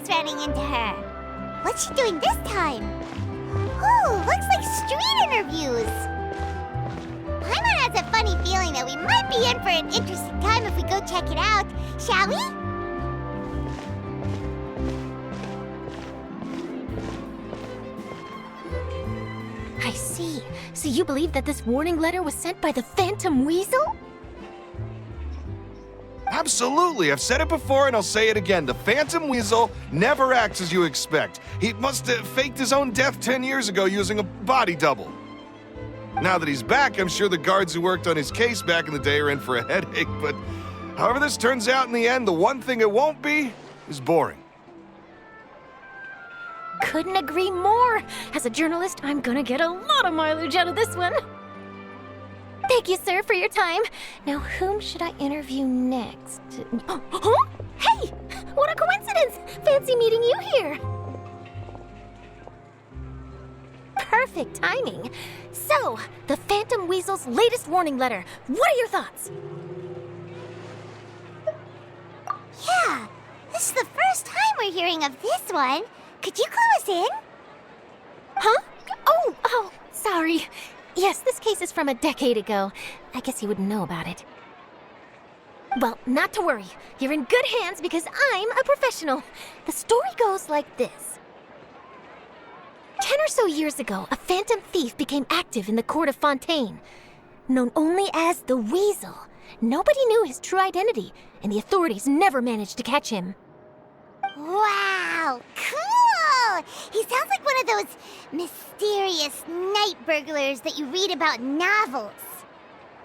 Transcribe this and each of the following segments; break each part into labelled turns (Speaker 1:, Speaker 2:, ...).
Speaker 1: almost running into her. What's she doing this time? Ooh, looks like street interviews. Paimon has a funny feeling that we might be in for an interesting time if we go check it out. Shall we?
Speaker 2: I see. So you believe that this warning letter was sent by the Phantom Weasel?
Speaker 3: Absolutely. I've said it before and I'll say it again. The Phantom Weasel never acts as you expect. He must have faked his own death 10 years ago using a body double. Now that he's back, I'm sure the guards who worked on his case back in the day are in for a headache, but however this turns out in the end, the one thing it won't be is boring.
Speaker 2: Couldn't agree more. As a journalist, I'm gonna get a lot of mileage out of this one. Thank you, sir, for your time. Now, whom should I interview next? Huh? Hey! What a coincidence! Fancy meeting you here. Perfect timing. So, the Phantom Weasel's latest warning letter. What are your thoughts?
Speaker 1: Yeah, this is the first time we're hearing of this one. Could you clue us in?
Speaker 2: Huh? Oh, sorry. Yes, this case is from a decade ago. I guess you wouldn't know about it. Well, not to worry. You're in good hands because I'm a professional. The story goes like this. 10 or so years ago, a phantom thief became active in the court of Fontaine. Known only as the Weasel, nobody knew his true identity, and the authorities never managed to catch him.
Speaker 1: Wow, cool! He sounds like one of those mysterious night burglars that you read about in novels.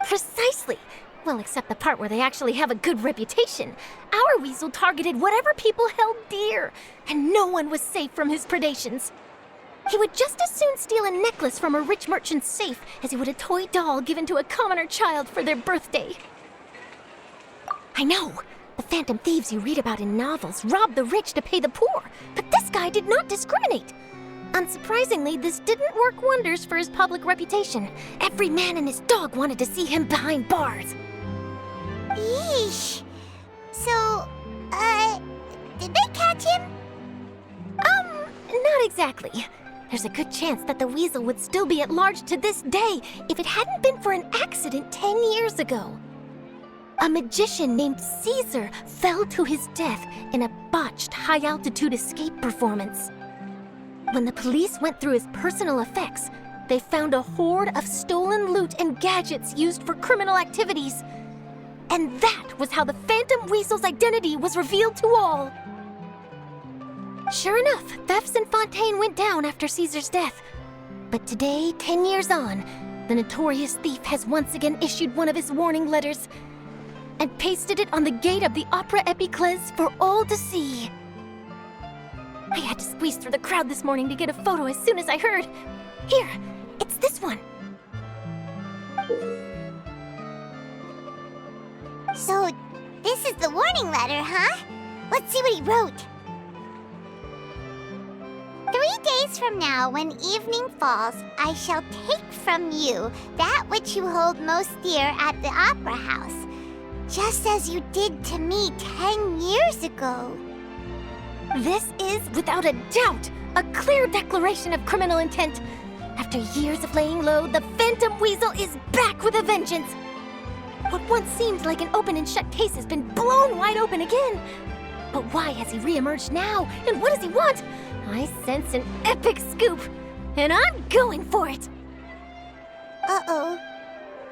Speaker 2: Precisely. Well, except the part where they actually have a good reputation. Our Weasel targeted whatever people held dear, and no one was safe from his predations. He would just as soon steal a necklace from a rich merchant's safe as he would a toy doll given to a commoner child for their birthday. I know. The phantom thieves you read about in novels rob the rich to pay the poor, but this guy did not discriminate. Unsurprisingly, this didn't work wonders for his public reputation. Every man and his dog wanted to see him behind bars.
Speaker 1: Yeesh. So, did they catch him?
Speaker 2: Not exactly. There's a good chance that the Weasel would still be at large to this day if it hadn't been for an accident 10 years ago. A magician named Caesar fell to his death in a botched high-altitude escape performance. When the police went through his personal effects, they found a horde of stolen loot and gadgets used for criminal activities. And that was how the Phantom Weasel's identity was revealed to all. Sure enough, thefts in Fontaine went down after Caesar's death. But today, 10 years on, the notorious thief has once again issued one of his warning letters and pasted it on the gate of the Opera Epiclese for all to see. I had to squeeze through the crowd this morning to get a photo as soon as I heard. Here, it's this one.
Speaker 1: So, this is the warning letter, huh? Let's see what he wrote. 3 days from now, when evening falls, I shall take from you that which you hold most dear at the Opera House, just as you did to me 10 years ago.
Speaker 2: This is, without a doubt, a clear declaration of criminal intent. After years of laying low, the Phantom Weasel is back with a vengeance. What once seemed like an open and shut case has been blown wide open again. But why has he re-emerged now, and what does he want? I sense an epic scoop, and I'm going for it.
Speaker 1: Uh-oh.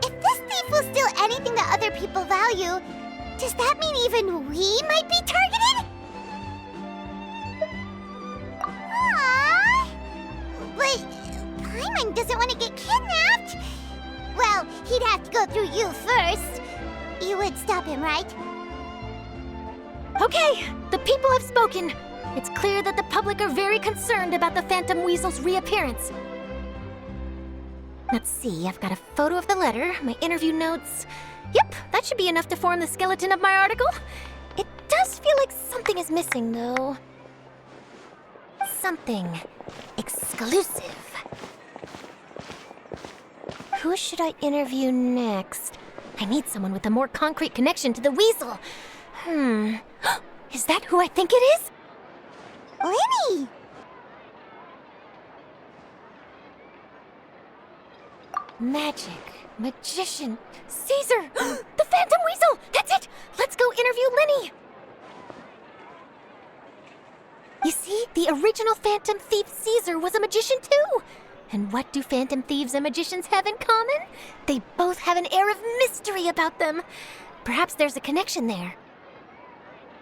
Speaker 1: If this thief will steal anything that other people value, does that mean even we might be targeted? Aww. But Paimon doesn't want to get kidnapped. Well, he'd have to go through you first. You would stop him, right?
Speaker 2: Okay, the people have spoken. It's clear that the public are very concerned about the Phantom Weasel's reappearance. Let's see, I've got a photo of the letter, my interview notes. Yep, that should be enough to form the skeleton of my article. It does feel like something is missing, though. Something exclusive. Who should I interview next? I need someone with a more concrete connection to the Weasel. Is that who I think it is?
Speaker 1: Lenny!
Speaker 2: Magic, magician, Caesar! The Phantom Weasel! That's it! Let's go interview Lenny! You see, the original Phantom Thief Caesar was a magician too! And what do Phantom Thieves and magicians have in common? They both have an air of mystery about them. Perhaps there's a connection there.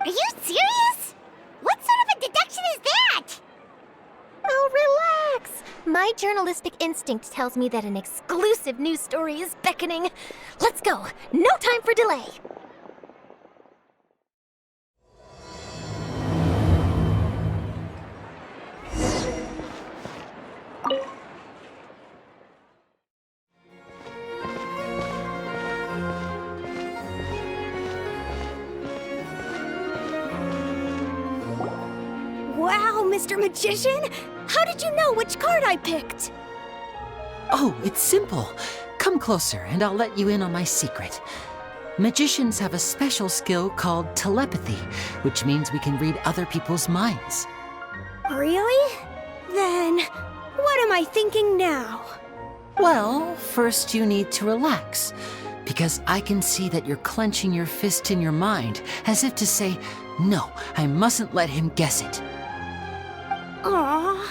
Speaker 1: Are you serious? What sort of a deduction is that?
Speaker 2: Oh, relax! My journalistic instinct tells me that an exclusive news story is beckoning. Let's go! No time for delay!
Speaker 4: Wow, Mr. Magician! How did you know which card I picked?
Speaker 5: Oh, it's simple. Come closer and I'll let you in on my secret. Magicians have a special skill called telepathy, which means we can read other people's minds.
Speaker 4: Really? Then, what am I thinking now?
Speaker 5: Well, first you need to relax, because I can see that you're clenching your fist in your mind, as if to say, no, I mustn't let him guess it.
Speaker 4: Aww.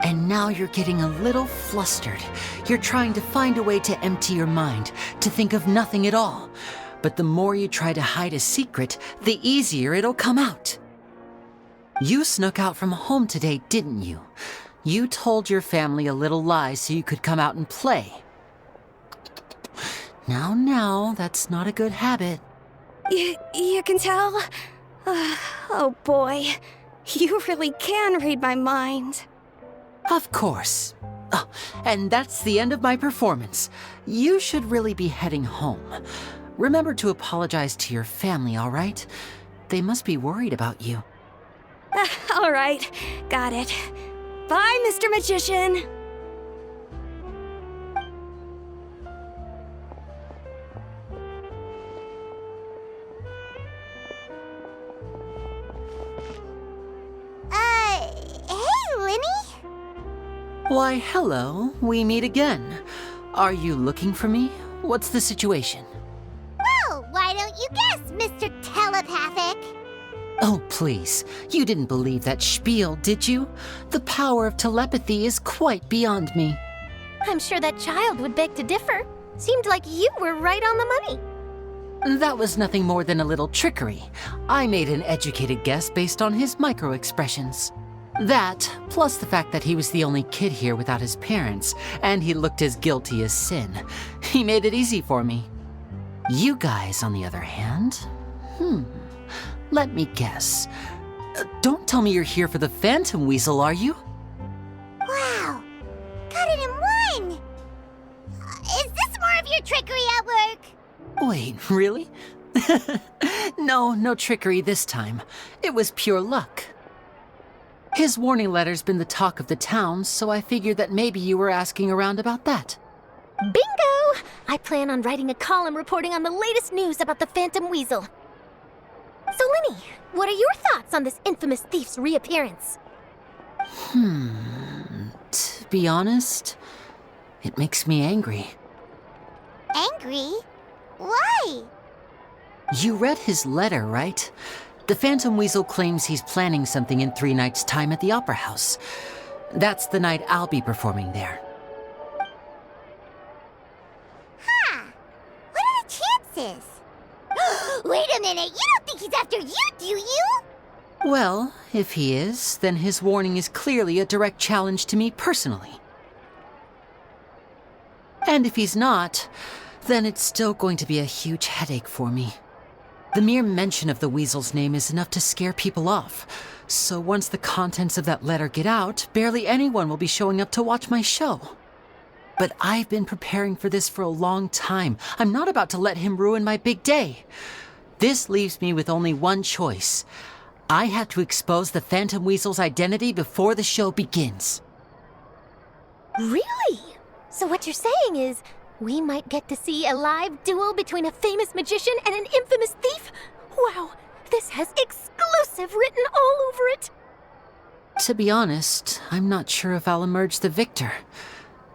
Speaker 5: And now you're getting a little flustered. You're trying to find a way to empty your mind, to think of nothing at all. But the more you try to hide a secret, the easier it'll come out. You snuck out from home today, didn't you? You told your family a little lie so you could come out and play. Now, that's not a good habit.
Speaker 4: You can tell? Oh boy, you really can read my mind.
Speaker 5: Of course. Oh, and that's the end of my performance. You should really be heading home. Remember to apologize to your family, all right? They must be worried about you.
Speaker 4: All right, got it. Bye, Mr. Magician.
Speaker 1: Hey, Lenny?
Speaker 5: Why, hello. We meet again. Are you looking for me? What's the situation?
Speaker 1: Well, why don't you guess, Mr. Telepathic?
Speaker 5: Oh, please. You didn't believe that spiel, did you? The power of telepathy is quite beyond me.
Speaker 2: I'm sure that child would beg to differ. Seemed like you were right on the money.
Speaker 5: That was nothing more than a little trickery. I made an educated guess based on his micro-expressions. That, plus the fact that he was the only kid here without his parents, and he looked as guilty as sin. He made it easy for me. You guys, on the other hand, let me guess. Don't tell me you're here for the Phantom Weasel, are you?
Speaker 1: Wow, got it in one! Is this more of your trickery at work?
Speaker 5: Wait, really? No trickery this time. It was pure luck. His warning letter's been the talk of the town, so I figured that maybe you were asking around about that.
Speaker 2: Bingo! I plan on writing a column reporting on the latest news about the Phantom Weasel. So, Lenny, what are your thoughts on this infamous thief's reappearance?
Speaker 5: To be honest, it makes me angry.
Speaker 1: Angry? Why?
Speaker 5: You read his letter, right? The Phantom Weasel claims he's planning something in 3 nights' time at the Opera House. That's the night I'll be performing there.
Speaker 1: Huh. What are the chances? Wait a minute, you don't think he's after you, do you?
Speaker 5: Well, if he is, then his warning is clearly a direct challenge to me personally. And if he's not, then it's still going to be a huge headache for me. The mere mention of the Weasel's name is enough to scare people off. So once the contents of that letter get out, barely anyone will be showing up to watch my show. But I've been preparing for this for a long time. I'm not about to let him ruin my big day. This leaves me with only one choice. I have to expose the Phantom Weasel's identity before the show begins.
Speaker 2: Really? So what you're saying is, we might get to see a live duel between a famous magician and an infamous thief? Wow, This has exclusive written all over it.
Speaker 5: To be honest, I'm not sure if I'll emerge the victor.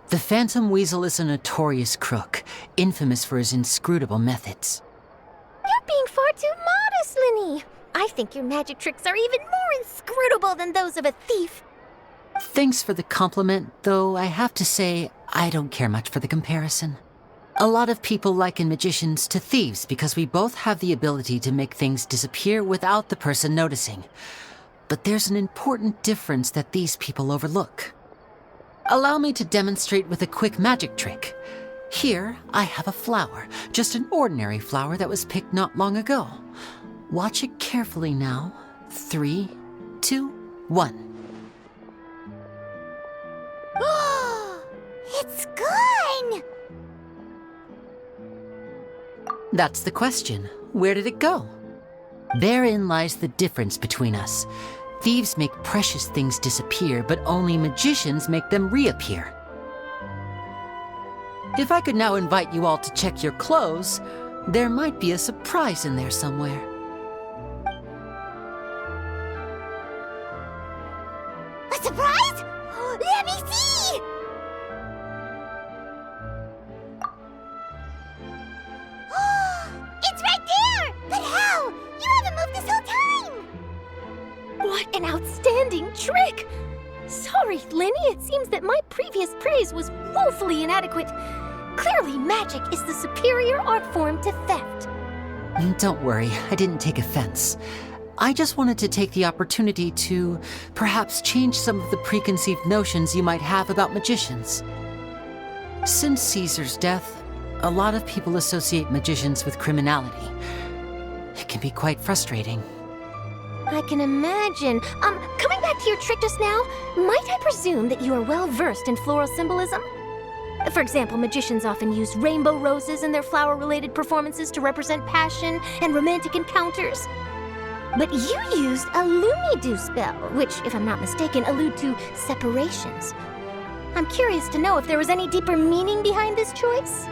Speaker 5: The Phantom Weasel is a notorious crook, infamous for his inscrutable methods.
Speaker 2: You're being far too modest, Linny. I think your magic tricks are even more inscrutable than those of a thief.
Speaker 5: Thanks for the compliment, though I have to say, I don't care much for the comparison. A lot of people liken magicians to thieves because we both have the ability to make things disappear without the person noticing. But there's an important difference that these people overlook. Allow me to demonstrate with a quick magic trick. Here, I have a flower, just an ordinary flower that was picked not long ago. Watch it carefully now. 3, 2, 1.
Speaker 1: It's gone!
Speaker 5: That's the question. Where did it go? Therein lies the difference between us. Thieves make precious things disappear, but only magicians make them reappear. If I could now invite you all to check your clothes, there might be a surprise in there somewhere.
Speaker 1: A surprise? Let me see! It's right there! But how? You haven't moved this whole time!
Speaker 2: What an outstanding trick! Sorry, Linny, it seems that my previous praise was woefully inadequate. Clearly, magic is the superior art form to theft.
Speaker 5: Don't worry, I didn't take offense. I just wanted to take the opportunity to perhaps change some of the preconceived notions you might have about magicians. Since Caesar's death, a lot of people associate magicians with criminality. It can be quite frustrating.
Speaker 2: I can imagine. Coming back to your trick just now, might I presume that you are well versed in floral symbolism? For example, magicians often use rainbow roses in their flower-related performances to represent passion and romantic encounters. But you used a Lumidu spell, which, if I'm not mistaken, allude to separations. I'm curious to know if there was any deeper meaning behind this choice?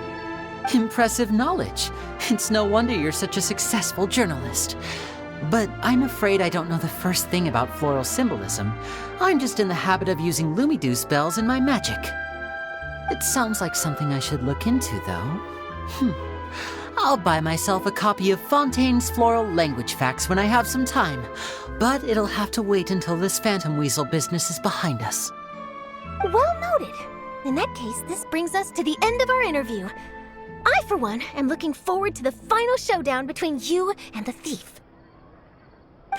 Speaker 5: Impressive knowledge. It's no wonder you're such a successful journalist. But I'm afraid I don't know the first thing about floral symbolism. I'm just in the habit of using Lumidu spells in my magic. It sounds like something I should look into, though. I'll buy myself a copy of Fontaine's Floral Language Facts when I have some time, but it'll have to wait until this Phantom Weasel business is behind us.
Speaker 2: Well noted. In that case, this brings us to the end of our interview. I, for one, am looking forward to the final showdown between you and the thief.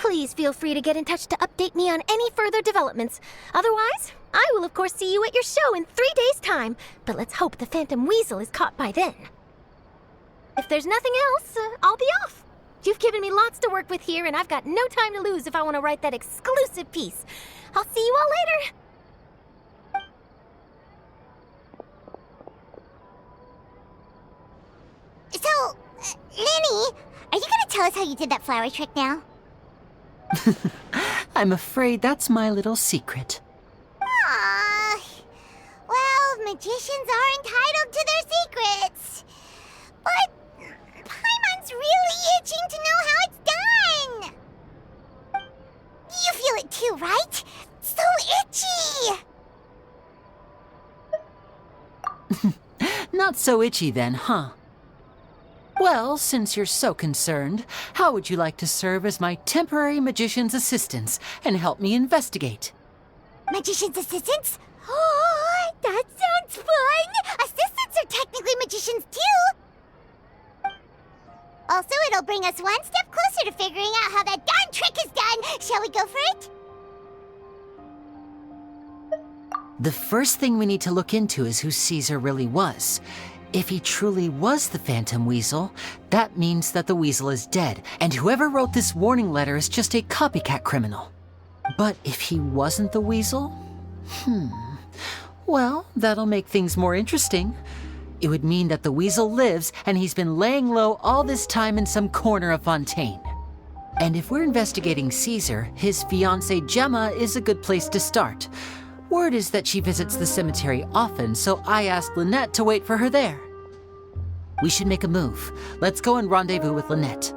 Speaker 2: Please feel free to get in touch to update me on any further developments. Otherwise, I will of course see you at your show in 3 days' time, but let's hope the Phantom Weasel is caught by then. If there's nothing else, I'll be off. You've given me lots to work with here, and I've got no time to lose if I want to write that exclusive piece. I'll see you all later.
Speaker 1: So, Linny, are you gonna tell us how you did that flower trick now?
Speaker 5: I'm afraid that's my little secret.
Speaker 1: Aww. Well, magicians are entitled to their secrets. But Paimon's really itching to know how it's done. You feel it too, right? So itchy.
Speaker 5: Not so itchy then, huh? Well, since you're so concerned, how would you like to serve as my temporary magician's assistants and help me investigate?
Speaker 1: Magician's assistants? Oh, that sounds fun! Assistants are technically magicians too! Also, it'll bring us one step closer to figuring out how that darn trick is done! Shall we go for it?
Speaker 5: The first thing we need to look into is who Caesar really was. If he truly was the Phantom Weasel, that means that the Weasel is dead, and whoever wrote this warning letter is just a copycat criminal. But if he wasn't the Weasel? Well, that'll make things more interesting. It would mean that the Weasel lives, and he's been laying low all this time in some corner of Fontaine. And if we're investigating Caesar, his fiancée Gemma is a good place to start. Word is that she visits the cemetery often, so I asked Lynette to wait for her there. We should make a move. Let's go and rendezvous with Lynette.